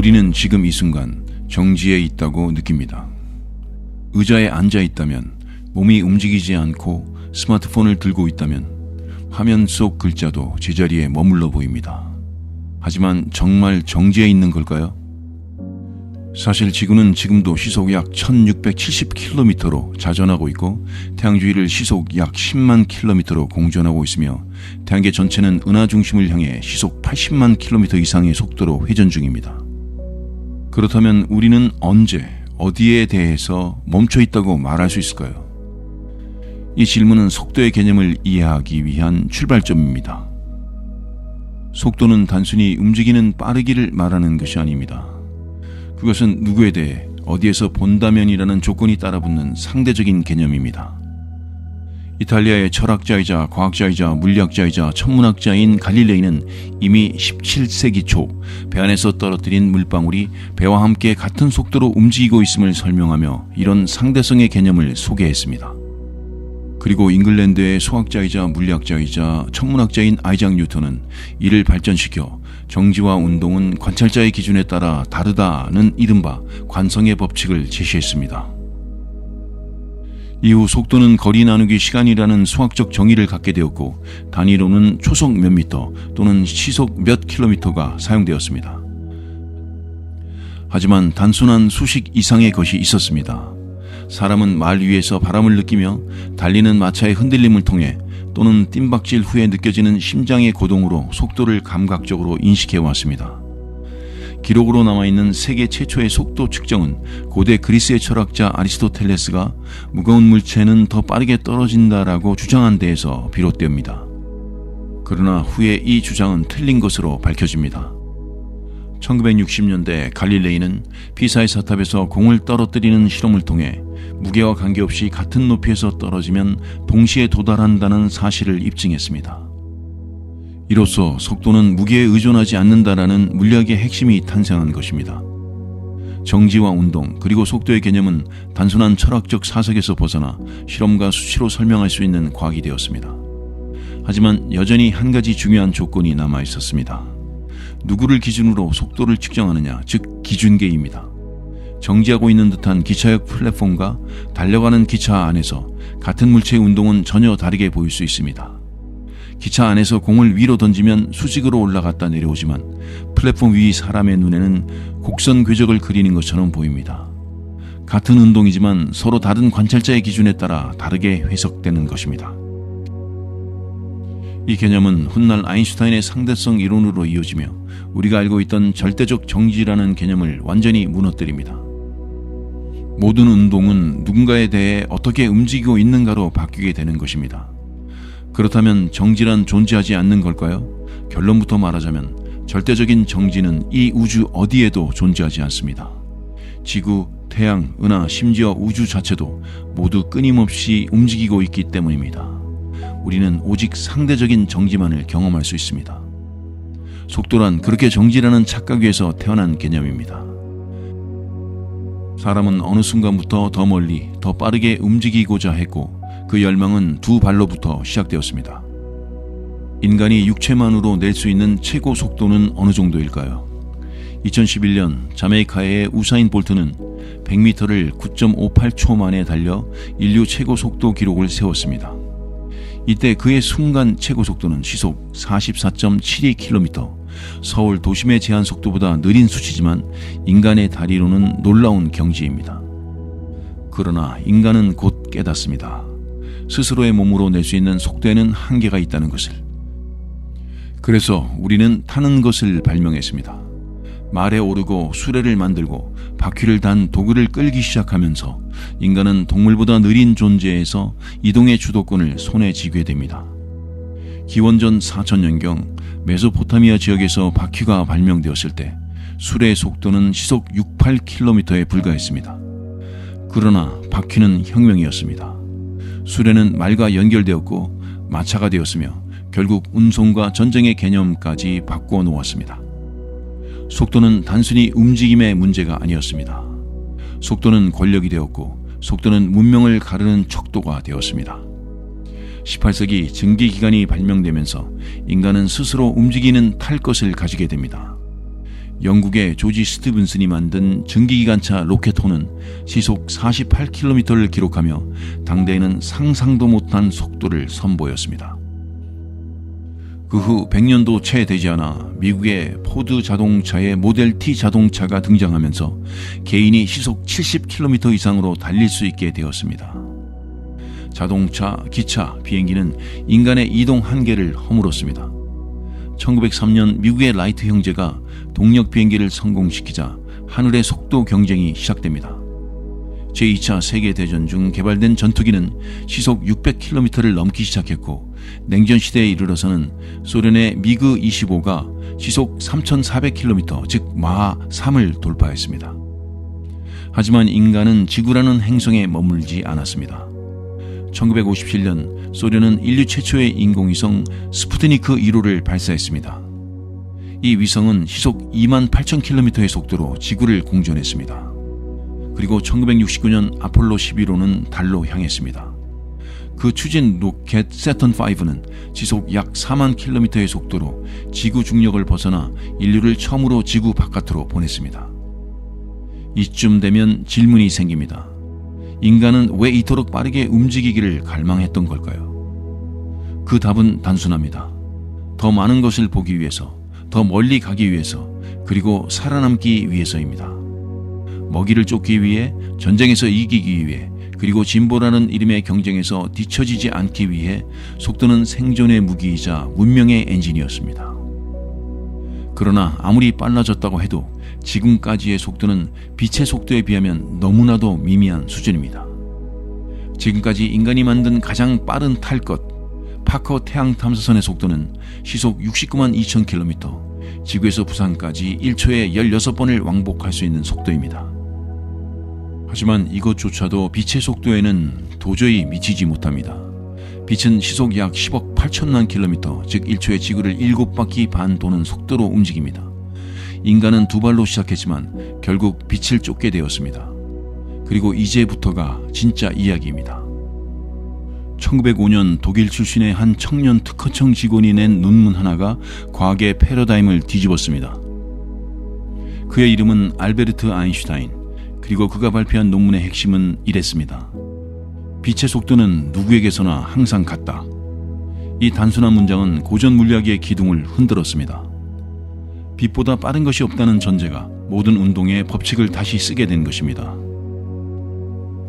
우리는 지금 이 순간 정지해 있다고 느낍니다. 의자에 앉아 있다면, 몸이 움직이지 않고 스마트폰을 들고 있다면 화면 속 글자도 제자리에 머물러 보입니다. 하지만 정말 정지해 있는 걸까요? 사실 지구는 지금도 시속 약 1670km로 자전하고 있고 태양 주위를 시속 약 10만 km로 공전하고 있으며 태양계 전체는 은하 중심을 향해 시속 80만 km 이상의 속도로 회전 중입니다. 그렇다면 우리는 언제, 어디에 대해서 멈춰 있다고 말할 수 있을까요? 이 질문은 속도의 개념을 이해하기 위한 출발점입니다. 속도는 단순히 움직이는 빠르기를 말하는 것이 아닙니다. 그것은 누구에 대해 어디에서 본다면이라는 조건이 따라붙는 상대적인 개념입니다. 이탈리아의 철학자이자 과학자이자 물리학자이자 천문학자인 갈릴레이는 이미 17세기 초 배 안에서 떨어뜨린 물방울이 배와 함께 같은 속도로 움직이고 있음을 설명하며 이런 상대성의 개념을 소개했습니다. 그리고 잉글랜드의 수학자이자 물리학자이자 천문학자인 아이작 뉴턴은 이를 발전시켜 정지와 운동은 관찰자의 기준에 따라 다르다는 이른바 관성의 법칙을 제시했습니다. 이후 속도는 거리 나누기 시간이라는 수학적 정의를 갖게 되었고 단위로는 초속 몇 미터 또는 시속 몇 킬로미터가 사용되었습니다. 하지만 단순한 수식 이상의 것이 있었습니다. 사람은 말 위에서 바람을 느끼며 달리는 마차의 흔들림을 통해 또는 뜀박질 후에 느껴지는 심장의 고동으로 속도를 감각적으로 인식해 왔습니다. 기록으로 남아있는 세계 최초의 속도 측정은 고대 그리스의 철학자 아리스토텔레스가 무거운 물체는 더 빠르게 떨어진다라고 주장한 데에서 비롯됩니다. 그러나 후에 이 주장은 틀린 것으로 밝혀집니다. 1960년대 갈릴레이는 피사의 사탑에서 공을 떨어뜨리는 실험을 통해 무게와 관계없이 같은 높이에서 떨어지면 동시에 도달한다는 사실을 입증했습니다. 이로써 속도는 무게에 의존하지 않는다라는 물리학의 핵심이 탄생한 것입니다. 정지와 운동 그리고 속도의 개념은 단순한 철학적 사석에서 벗어나 실험과 수치로 설명할 수 있는 과학이 되었습니다. 하지만 여전히 한 가지 중요한 조건이 남아 있었습니다. 누구를 기준으로 속도를 측정하느냐, 즉 기준계입니다. 정지하고 있는 듯한 기차역 플랫폼과 달려가는 기차 안에서 같은 물체의 운동은 전혀 다르게 보일 수 있습니다. 기차 안에서 공을 위로 던지면 수직으로 올라갔다 내려오지만 플랫폼 위 사람의 눈에는 곡선 궤적을 그리는 것처럼 보입니다. 같은 운동이지만 서로 다른 관찰자의 기준에 따라 다르게 해석되는 것입니다. 이 개념은 훗날 아인슈타인의 상대성 이론으로 이어지며 우리가 알고 있던 절대적 정지라는 개념을 완전히 무너뜨립니다. 모든 운동은 누군가에 대해 어떻게 움직이고 있는가로 바뀌게 되는 것입니다. 그렇다면 정지란 존재하지 않는 걸까요? 결론부터 말하자면 절대적인 정지는 이 우주 어디에도 존재하지 않습니다. 지구, 태양, 은하, 심지어 우주 자체도 모두 끊임없이 움직이고 있기 때문입니다. 우리는 오직 상대적인 정지만을 경험할 수 있습니다. 속도란 그렇게 정지라는 착각 위에서 태어난 개념입니다. 사람은 어느 순간부터 더 멀리, 더 빠르게 움직이고자 했고 그 열망은 두 발로부터 시작되었습니다. 인간이 육체만으로 낼 수 있는 최고 속도는 어느 정도일까요? 2011년 자메이카의 우사인 볼트는 100m를 9.58초 만에 달려 인류 최고 속도 기록을 세웠습니다. 이때 그의 순간 최고 속도는 시속 44.72km, 서울 도심의 제한 속도보다 느린 수치지만 인간의 다리로는 놀라운 경지입니다. 그러나 인간은 곧 깨닫습니다. 스스로의 몸으로 낼 수 있는 속도에는 한계가 있다는 것을. 그래서 우리는 타는 것을 발명했습니다. 말에 오르고 수레를 만들고 바퀴를 단 도구를 끌기 시작하면서 인간은 동물보다 느린 존재에서 이동의 주도권을 손에 쥐게 됩니다. 기원전 4000년경 메소포타미아 지역에서 바퀴가 발명되었을 때 수레의 속도는 시속 68km에 불과했습니다. 그러나 바퀴는 혁명이었습니다. 수레는 말과 연결되었고 마차가 되었으며 결국 운송과 전쟁의 개념까지 바꾸어 놓았습니다. 속도는 단순히 움직임의 문제가 아니었습니다. 속도는 권력이 되었고 속도는 문명을 가르는 척도가 되었습니다. 18세기 증기기관이 발명되면서 인간은 스스로 움직이는 탈 것을 가지게 됩니다. 영국의 조지 스티븐슨이 만든 증기기관차 로켓호는 시속 48km를 기록하며 당대에는 상상도 못한 속도를 선보였습니다. 그 후 100년도 채 되지 않아 미국의 포드 자동차의 모델 T 자동차가 등장하면서 개인이 시속 70km 이상으로 달릴 수 있게 되었습니다. 자동차, 기차, 비행기는 인간의 이동 한계를 허물었습니다. 1903년 미국의 라이트 형제가 동력 비행기를 성공시키자 하늘의 속도 경쟁이 시작됩니다. 제2차 세계대전 중 개발된 전투기는 시속 600km를 넘기 시작했고 냉전 시대에 이르러서는 소련의 미그 25가 시속 3400km, 즉 마하 3을 돌파했습니다. 하지만 인간은 지구라는 행성에 머물지 않았습니다. 1957년 소련은 인류 최초의 인공위성 스푸트니크 1호를 발사했습니다. 이 위성은 시속 28,000km의 속도로 지구를 공전했습니다. 그리고 1969년 아폴로 11호는 달로 향했습니다. 그 추진 로켓 세턴5는 지속 약 4만 km의 속도로 지구 중력을 벗어나 인류를 처음으로 지구 바깥으로 보냈습니다. 이쯤 되면 질문이 생깁니다. 인간은 왜 이토록 빠르게 움직이기를 갈망했던 걸까요? 그 답은 단순합니다. 더 많은 것을 보기 위해서, 더 멀리 가기 위해서, 그리고 살아남기 위해서입니다. 먹이를 쫓기 위해, 전쟁에서 이기기 위해, 그리고 진보라는 이름의 경쟁에서 뒤처지지 않기 위해 속도는 생존의 무기이자 문명의 엔진이었습니다. 그러나 아무리 빨라졌다고 해도 지금까지의 속도는 빛의 속도에 비하면 너무나도 미미한 수준입니다. 지금까지 인간이 만든 가장 빠른 탈 것, 파커 태양 탐사선의 속도는 시속 69만 2,000km, 지구에서 부산까지 1초에 16번을 왕복할 수 있는 속도입니다. 하지만 이것조차도 빛의 속도에는 도저히 미치지 못합니다. 빛은 시속 약 10억 8천만 킬로미터, 즉 1초에 지구를 7바퀴 반 도는 속도로 움직입니다. 인간은 두 발로 시작했지만 결국 빛을 쫓게 되었습니다. 그리고 이제부터가 진짜 이야기입니다. 1905년 독일 출신의 한 청년 특허청 직원이 낸 논문 하나가 과학의 패러다임을 뒤집었습니다. 그의 이름은 알베르트 아인슈타인. 그리고 그가 발표한 논문의 핵심은 이랬습니다. 빛의 속도는 누구에게서나 항상 같다. 이 단순한 문장은 고전 물리학의 기둥을 흔들었습니다. 빛보다 빠른 것이 없다는 전제가 모든 운동의 법칙을 다시 쓰게 된 것입니다.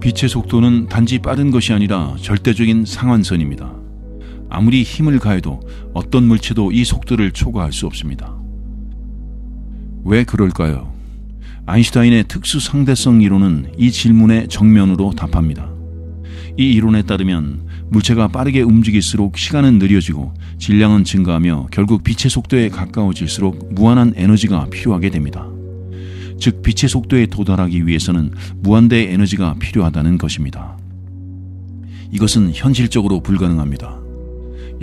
빛의 속도는 단지 빠른 것이 아니라 절대적인 상한선입니다. 아무리 힘을 가해도 어떤 물체도 이 속도를 초과할 수 없습니다. 왜 그럴까요? 아인슈타인의 특수 상대성 이론은 이 질문에 정면으로 답합니다. 이 이론에 따르면 물체가 빠르게 움직일수록 시간은 느려지고 질량은 증가하며 결국 빛의 속도에 가까워질수록 무한한 에너지가 필요하게 됩니다. 즉 빛의 속도에 도달하기 위해서는 무한대의 에너지가 필요하다는 것입니다. 이것은 현실적으로 불가능합니다.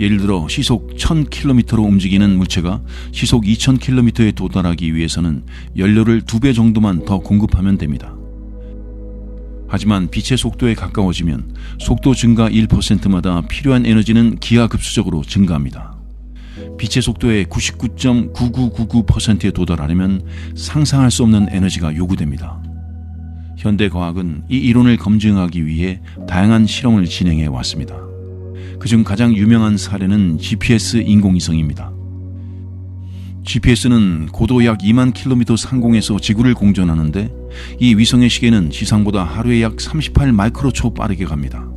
예를 들어 시속 1000km로 움직이는 물체가 시속 2000km에 도달하기 위해서는 연료를 2배 정도만 더 공급하면 됩니다. 하지만 빛의 속도에 가까워지면 속도 증가 1%마다 필요한 에너지는 기하급수적으로 증가합니다. 빛의 속도의 99.9999%에 도달하려면 상상할 수 없는 에너지가 요구됩니다. 현대 과학은 이 이론을 검증하기 위해 다양한 실험을 진행해 왔습니다. 그중 가장 유명한 사례는 GPS 인공위성입니다. GPS는 고도 약 2만 킬로미터 상공에서 지구를 공전하는데 이 위성의 시계는 지상보다 하루에 약 38 마이크로초 빠르게 갑니다.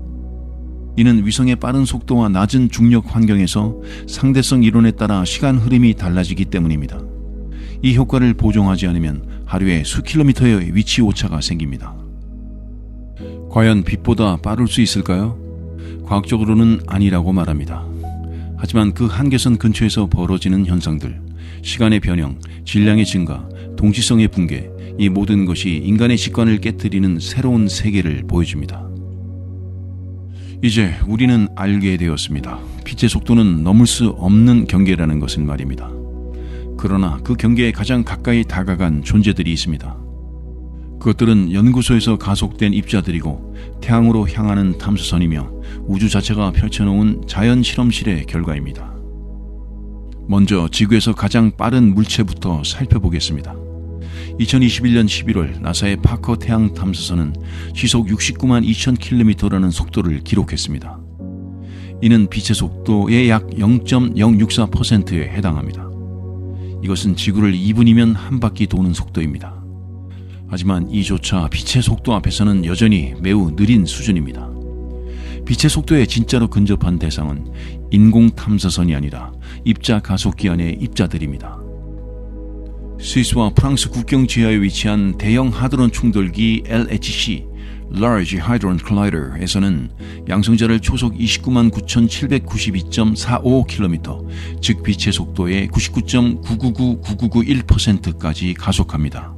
이는 위성의 빠른 속도와 낮은 중력 환경에서 상대성 이론에 따라 시간 흐름이 달라지기 때문입니다. 이 효과를 보정하지 않으면 하루에 수킬로미터의 위치 오차가 생깁니다. 과연 빛보다 빠를 수 있을까요? 과학적으로는 아니라고 말합니다. 하지만 그 한계선 근처에서 벌어지는 현상들, 시간의 변형, 질량의 증가, 동시성의 붕괴, 이 모든 것이 인간의 직관을 깨뜨리는 새로운 세계를 보여줍니다. 이제 우리는 알게 되었습니다. 빛의 속도는 넘을 수 없는 경계라는 것을 말입니다. 그러나 그 경계에 가장 가까이 다가간 존재들이 있습니다. 그것들은 연구소에서 가속된 입자들이고 태양으로 향하는 탐사선이며 우주 자체가 펼쳐놓은 자연 실험실의 결과입니다. 먼저 지구에서 가장 빠른 물체부터 살펴보겠습니다. 2021년 11월 나사의 파커 태양 탐사선은 시속 69만 2,000km라는 속도를 기록했습니다. 이는 빛의 속도의 약 0.064%에 해당합니다. 이것은 지구를 2분이면 한 바퀴 도는 속도입니다. 하지만 이조차 빛의 속도 앞에서는 여전히 매우 느린 수준입니다. 빛의 속도에 진짜로 근접한 대상은 인공 탐사선이 아니라 입자 가속기 안의 입자들입니다. 스위스와 프랑스 국경 지하에 위치한 대형 하드론 충돌기 LHC Large Hadron Collider에서는 양성자를 초속 29만 9,792.45km, 즉 빛의 속도의 99.999991%까지 가속합니다.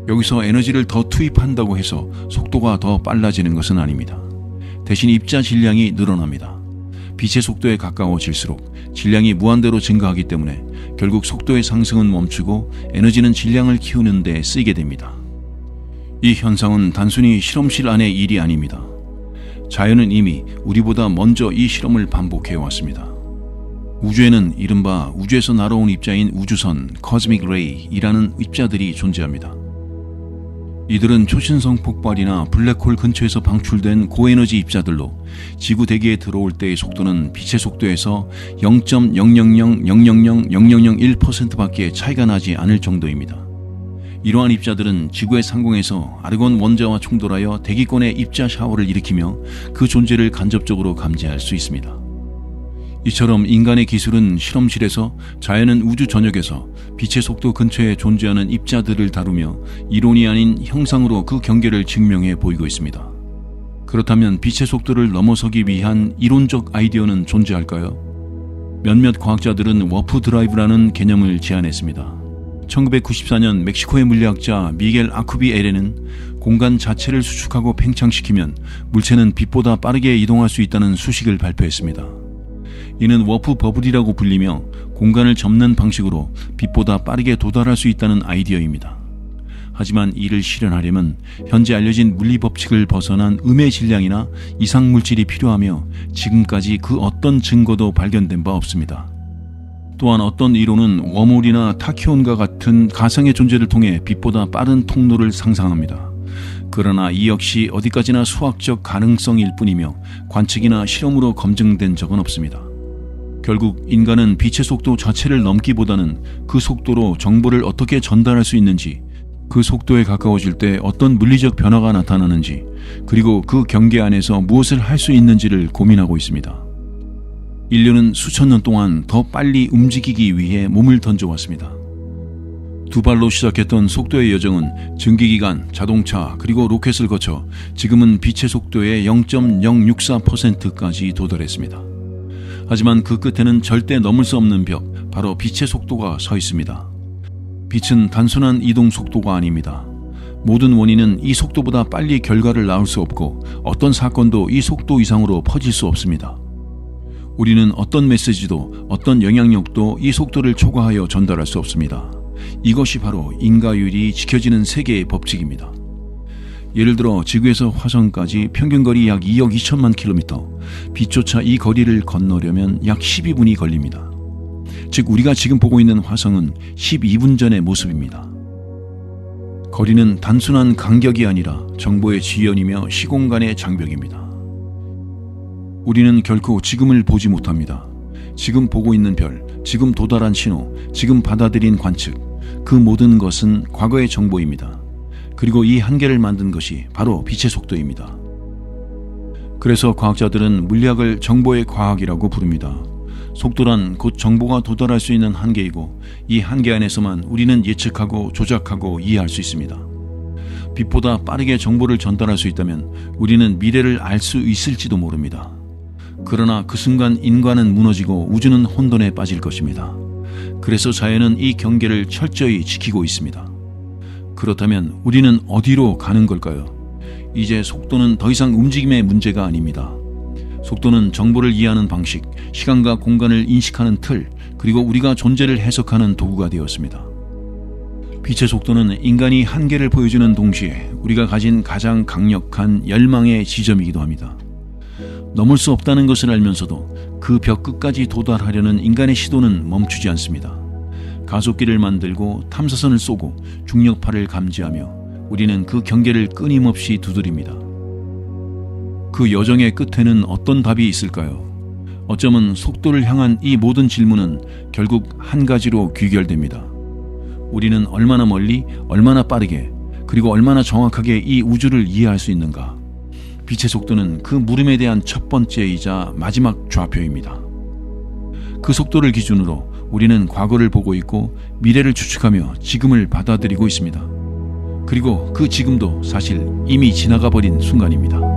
여기서 에너지를 더 투입한다고 해서 속도가 더 빨라지는 것은 아닙니다. 대신 입자 질량이 늘어납니다. 빛의 속도에 가까워질수록 질량이 무한대로 증가하기 때문에 결국 속도의 상승은 멈추고 에너지는 질량을 키우는 데 쓰이게 됩니다. 이 현상은 단순히 실험실 안의 일이 아닙니다. 자연은 이미 우리보다 먼저 이 실험을 반복해 왔습니다. 우주에는 이른바 우주에서 날아온 입자인 우주선, Cosmic Ray이라는 입자들이 존재합니다. 이들은 초신성 폭발이나 블랙홀 근처에서 방출된 고에너지 입자들로 지구 대기에 들어올 때의 속도는 빛의 속도에서 0.000000001%밖에 차이가 나지 않을 정도입니다. 이러한 입자들은 지구의 상공에서 아르곤 원자와 충돌하여 대기권에 입자 샤워를 일으키며 그 존재를 간접적으로 감지할 수 있습니다. 이처럼 인간의 기술은 실험실에서, 자연은 우주 전역에서 빛의 속도 근처에 존재하는 입자들을 다루며 이론이 아닌 형상으로 그 경계를 증명해 보이고 있습니다. 그렇다면 빛의 속도를 넘어서기 위한 이론적 아이디어는 존재할까요? 몇몇 과학자들은 워프 드라이브라는 개념을 제안했습니다. 1994년 멕시코의 물리학자 미겔 아쿠비에레는 공간 자체를 수축하고 팽창시키면 물체는 빛보다 빠르게 이동할 수 있다는 수식을 발표했습니다. 이는 워프 버블이라고 불리며 공간을 접는 방식으로 빛보다 빠르게 도달할 수 있다는 아이디어입니다. 하지만 이를 실현하려면 현재 알려진 물리 법칙을 벗어난 음의 질량이나 이상 물질이 필요하며 지금까지 그 어떤 증거도 발견된 바 없습니다. 또한 어떤 이론은 웜홀이나 타키온과 같은 가상의 존재를 통해 빛보다 빠른 통로를 상상합니다. 그러나 이 역시 어디까지나 수학적 가능성일 뿐이며 관측이나 실험으로 검증된 적은 없습니다. 결국 인간은 빛의 속도 자체를 넘기보다는 그 속도로 정보를 어떻게 전달할 수 있는지, 그 속도에 가까워질 때 어떤 물리적 변화가 나타나는지, 그리고 그 경계 안에서 무엇을 할 수 있는지를 고민하고 있습니다. 인류는 수천 년 동안 더 빨리 움직이기 위해 몸을 던져왔습니다. 두 발로 시작했던 속도의 여정은 증기기관, 자동차, 그리고 로켓을 거쳐 지금은 빛의 속도의 0.064%까지 도달했습니다. 하지만 그 끝에는 절대 넘을 수 없는 벽, 바로 빛의 속도가 서 있습니다. 빛은 단순한 이동 속도가 아닙니다. 모든 원인은 이 속도보다 빨리 결과를 낳을 수 없고 어떤 사건도 이 속도 이상으로 퍼질 수 없습니다. 우리는 어떤 메시지도 어떤 영향력도 이 속도를 초과하여 전달할 수 없습니다. 이것이 바로 인과율이 지켜지는 세계의 법칙입니다. 예를 들어 지구에서 화성까지 평균거리 약 2억 2천만 킬로미터, 빛조차 이 거리를 건너려면 약 12분이 걸립니다. 즉 우리가 지금 보고 있는 화성은 12분 전의 모습입니다. 거리는 단순한 간격이 아니라 정보의 지연이며 시공간의 장벽입니다. 우리는 결코 지금을 보지 못합니다. 지금 보고 있는 별, 지금 도달한 신호, 지금 받아들인 관측, 그 모든 것은 과거의 정보입니다. 그리고 이 한계를 만든 것이 바로 빛의 속도입니다. 그래서 과학자들은 물리학을 정보의 과학이라고 부릅니다. 속도란 곧 정보가 도달할 수 있는 한계이고 이 한계 안에서만 우리는 예측하고 조작하고 이해할 수 있습니다. 빛보다 빠르게 정보를 전달할 수 있다면 우리는 미래를 알 수 있을지도 모릅니다. 그러나 그 순간 인간은 무너지고 우주는 혼돈에 빠질 것입니다. 그래서 자연은 이 경계를 철저히 지키고 있습니다. 그렇다면 우리는 어디로 가는 걸까요? 이제 속도는 더 이상 움직임의 문제가 아닙니다. 속도는 정보를 이해하는 방식, 시간과 공간을 인식하는 틀, 그리고 우리가 존재를 해석하는 도구가 되었습니다. 빛의 속도는 인간이 한계를 보여주는 동시에 우리가 가진 가장 강력한 열망의 지점이기도 합니다. 넘을 수 없다는 것을 알면서도 그 벽 끝까지 도달하려는 인간의 시도는 멈추지 않습니다. 가속기를 만들고 탐사선을 쏘고 중력파를 감지하며 우리는 그 경계를 끊임없이 두드립니다. 그 여정의 끝에는 어떤 답이 있을까요? 어쩌면 속도를 향한 이 모든 질문은 결국 한 가지로 귀결됩니다. 우리는 얼마나 멀리, 얼마나 빠르게, 그리고 얼마나 정확하게 이 우주를 이해할 수 있는가? 빛의 속도는 그 물음에 대한 첫 번째이자 마지막 좌표입니다. 그 속도를 기준으로 우리는 과거를 보고 있고 미래를 추측하며 지금을 받아들이고 있습니다. 그리고 그 지금도 사실 이미 지나가 버린 순간입니다.